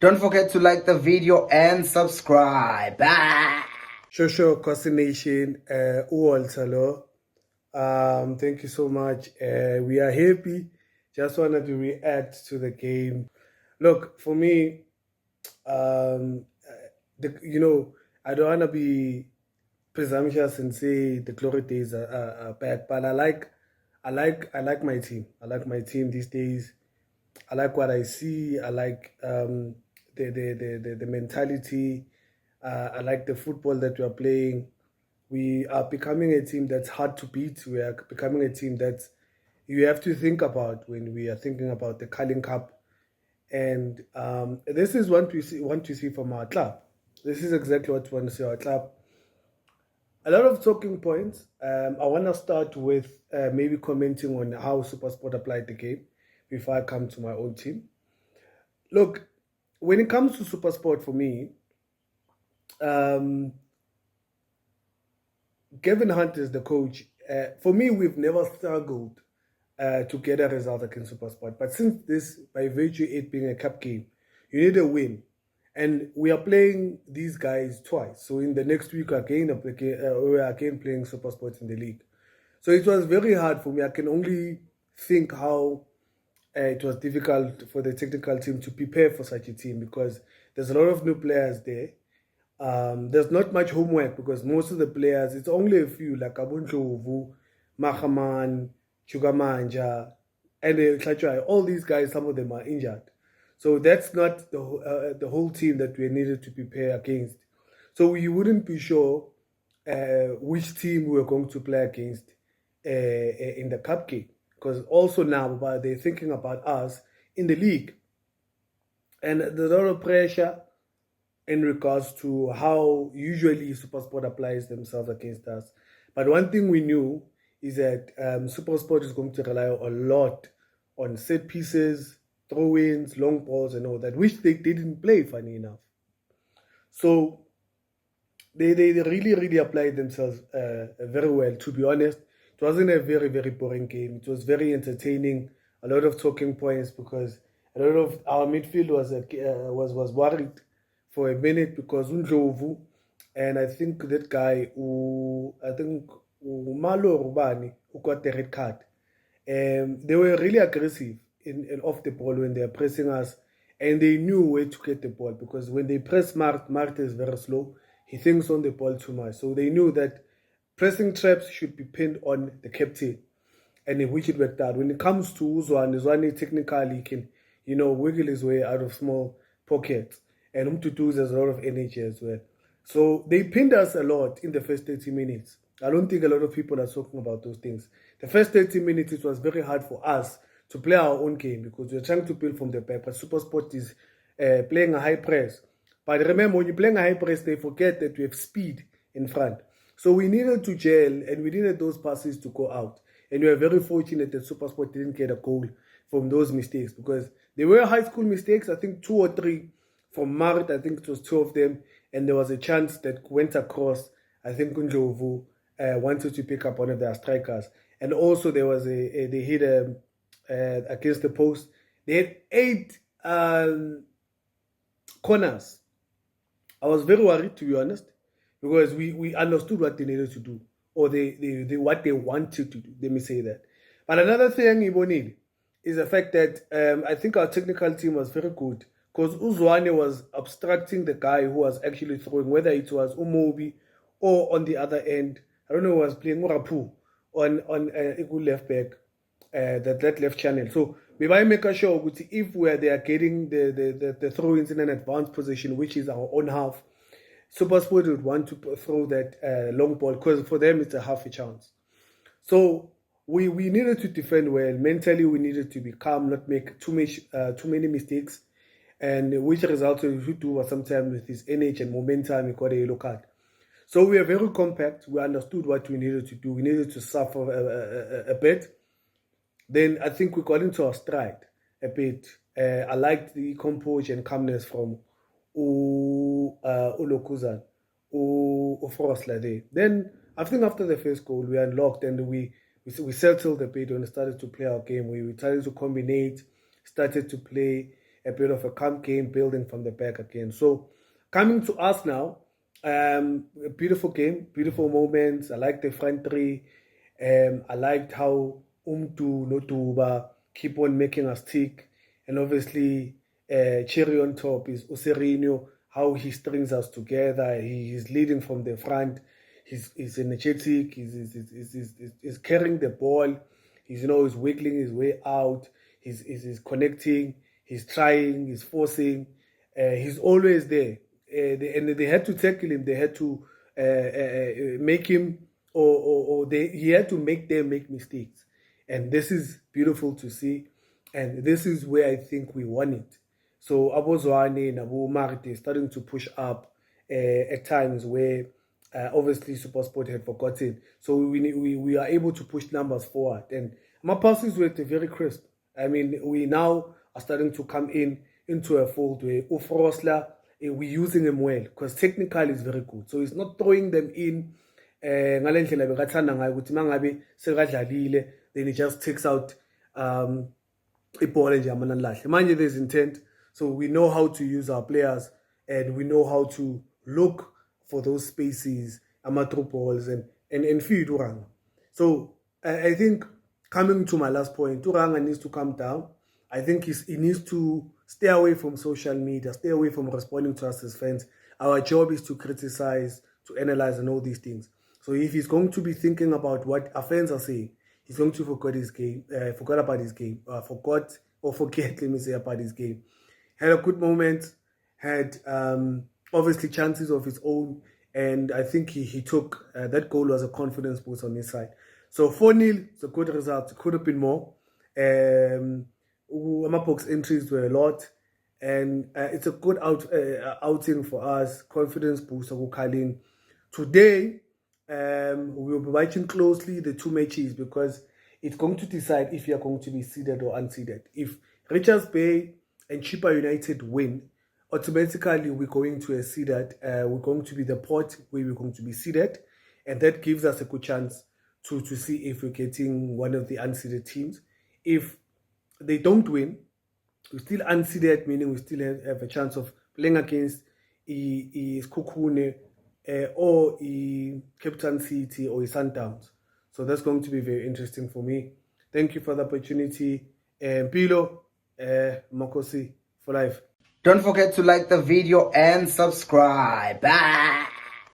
Don't forget to like the video and subscribe. Sure, Khosi Nation, hello. Thank you so much. We are happy. Just wanted to react to the game. Look, for me, um, I don't want to be presumptuous and say the glory days are bad, but I like my team. I like my team these days. I like what I see. I like the mentality. I like the football that we are playing. We are becoming a team that's hard to beat. We are becoming a team that you have to think about when we are thinking about the Carling Cup. And this is what we want to see from our club. This is exactly what we want to see our club. A lot of talking points. I want to start with maybe commenting on how SuperSport applied the game before I come to my own team. Look, when it comes to SuperSport for me, Kevin Hunt is the coach. For me, we've never struggled to get a result against SuperSport. But since this, by virtue it being a cup game, you need a win. And we are playing these guys twice. So in the next week, we are again playing SuperSport in the league. So it was very hard for me. I can only think how it was difficult for the technical team to prepare for such a team because there's a lot of new players there. There's not much homework because most of the players, it's only a few like Abundlovu, Mahaman, Chugamanja, and all these guys, some of them are injured. So that's not the whole team that we needed to prepare against. So we wouldn't be sure which team we were going to play against in the cup game. Because also now they're thinking about us in the league. And there's a lot of pressure in regards to how usually SuperSport applies themselves against us. But one thing we knew is that SuperSport is going to rely a lot on set pieces, throw-ins, long balls and all that, which they didn't play, funny enough. So they really applied themselves very well, to be honest. It wasn't a very, very boring game. It was very entertaining, a lot of talking points because a lot of our midfield was worried for a minute because Undlovu, and I think that guy, Malo Rubani, who got the red card, they were really aggressive in off the ball when they are pressing us, and they knew where to get the ball because when they press Mart is very slow. He thinks on the ball too much. So they knew that pressing traps should be pinned on the captain, and in which it worked out. When it comes to Uzwane technically can, wiggle his way out of small pockets. And Umtutu has a lot of energy as well. So they pinned us a lot in the first 30 minutes. I don't think a lot of people are talking about those things. The first 30 minutes, it was very hard for us to play our own game because we're trying to build from the back. But SuperSport is playing a high press. But remember, when you're playing a high press, they forget that we have speed in front. So we needed to gel and we needed those passes to go out. And we are very fortunate that SuperSport didn't get a goal from those mistakes because they were high school mistakes, I think 2 or 3. From Mart, I think it was 2 of them, and there was a chance that went across. I think Ndlovu wanted to pick up one of their strikers, and also there was they hit against the post. They had 8 corners. I was very worried, to be honest, because we understood what they needed to do, or they what they wanted to do. Let me say that. But another thing, Ibonil, is the fact that I think our technical team was very good. Because Uzwane was obstructing the guy who was actually throwing, whether it was Umobi or on the other end, I don't know who was playing, Urapu on left back, that left channel. So maybe I make a sure if we are there getting the throw-ins in an advanced position, which is our own half, SuperSport would want to throw that long ball because for them it's a half a chance. So we needed to defend well. Mentally, we needed to be calm, not make too many mistakes. And which resulted in do sometimes with his energy and momentum, he got a yellow card. So we are very compact. We understood what we needed to do. We needed to suffer a bit. Then I think we got into our stride a bit. I liked the composure and calmness from Ulokuzan, Frosler there. Then I think after the first goal, we unlocked and we settled a bit when we started to play our game. We started to combine, started to play. a bit of a calm game, building from the back again. So coming to us now, a beautiful game, beautiful moments. I like the front three. I liked how Umtu Notuba keep on making us tick. And obviously, cherry on top is Userino, how he strings us together. He's leading from the front. He's energetic. He's carrying the ball. He's wiggling his way out. He's connecting. He's trying. He's forcing. He's always there. And they had to tackle him. They had to make him, he had to make them make mistakes. And this is beautiful to see. And this is where I think we won it. So Abozwane and Abu Marite starting to push up at times where obviously SuperSport had forgotten. So we are able to push numbers forward. And my passes were very crisp. I mean, we now are starting to come into a fold where Ufrosla, we're using him well because technically he's very good. So he's not throwing them in. Then he just takes out a ball and Jamanalash. Mind you, there's intent. So we know how to use our players and we know how to look for those spaces, amateur balls, and feed Turanga. So I think coming to my last point, Turanga needs to calm down. I think he needs to stay away from social media, stay away from responding to us as fans. Our job is to criticize, to analyze, and all these things. So if he's going to be thinking about what our fans are saying, he's going to forget about his game, forget, let me say, about his game. Had a good moment, had obviously chances of his own, and I think he took, that goal was a confidence boost on his side. So 4-0, it's a good result. It could have been more. Amakhosi's entries were a lot, and it's a good outing for us, confidence booster. Today, we will be watching closely the two matches because it's going to decide if you are going to be seeded or unseeded. If Richards Bay and Chippa United win, automatically we're going to a seeded. We're going to be the pot where we're going to be seeded, and that gives us a good chance to see if we're getting one of the unseeded teams. If they don't win, we're still unseeded, meaning we still have a chance of playing against Skukune or Captain City or Sundowns. So that's going to be very interesting for me. Thank you for the opportunity. Pilo, Amakhosi for life. Don't forget to like the video and subscribe. Bye.